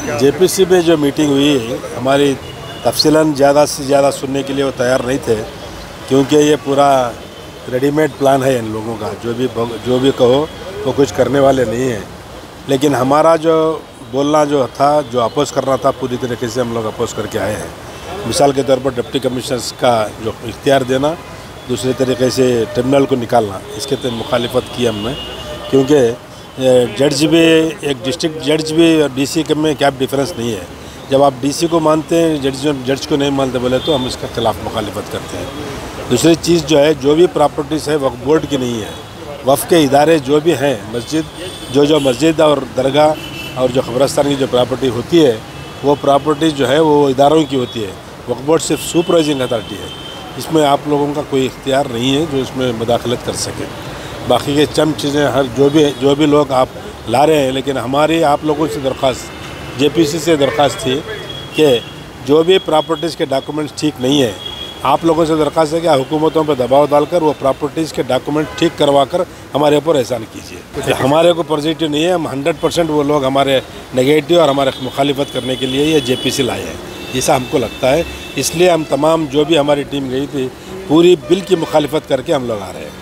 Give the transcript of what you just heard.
JPC में जो meeting हुई हमारी तफसीलन ज़्यादा से ज़्यादा सुनने के लिए वो तैयार नहीं थे, क्योंकि ये पूरा रेडीमेड प्लान है इन लोगों का। जो भी कहो वो कुछ करने वाले नहीं हैं। लेकिन हमारा जो बोलना जो था, जो अपोज करना था, पूरी तरीके से हम लोग अपोज करके आए हैं। मिसाल के तौर पर डिप्टी कमिश्नर्स का जो इख्तियार देना, दूसरे तरीके से ट्रिब्यूनल को निकालना, इसके तहत मुखालिफत की हमने। क्योंकि जज भी, एक डिस्ट्रिक्ट जज भी डीसी में क्या डिफरेंस नहीं है। जब आप डीसी को मानते हैं, जज को नहीं मानते बोले तो हम इसके खिलाफ मुखालिफत करते हैं। दूसरी चीज़ जो है, जो भी प्रॉपर्टीज़ है वक्फ बोर्ड की नहीं है। वक्फ के इदारे जो भी हैं, मस्जिद जो मस्जिद और दरगाह और जो कब्रस्तान की जो प्रॉपर्टी होती है, वो प्रॉपर्टी जो है वो इदारों की होती है। वक्फ बोर्ड सिर्फ सुपरवाइजिंग अथॉरिटी है। इसमें आप लोगों का कोई इख्तियार नहीं है जो इसमें मुदाखलत कर सके। बाकी के चंद चीज़ें हर जो भी लोग आप ला रहे हैं, लेकिन हमारी आप लोगों से दरख्वास्त, जेपीसी से दरख्वास्त थी कि जो भी प्रॉपर्टीज़ के डॉक्यूमेंट्स ठीक नहीं है, आप लोगों से दरख्वास्त है कि हुकूमतों पर दबाव डालकर वो प्रॉपर्टीज़ के डॉक्यूमेंट ठीक करवा कर हमारे ऊपर एहसान कीजिए। हमारे को पॉजिटिव नहीं है, हम 100% वो लोग हमारे नेगेटिव और हमारे मुखालिफत करने के लिए ये जेपीसी लाए हैं, ऐसा हमको लगता है। इसलिए हम तमाम जो भी हमारी टीम गई थी, पूरी बिल की मुखालिफत करके हम लोग आ रहे हैं।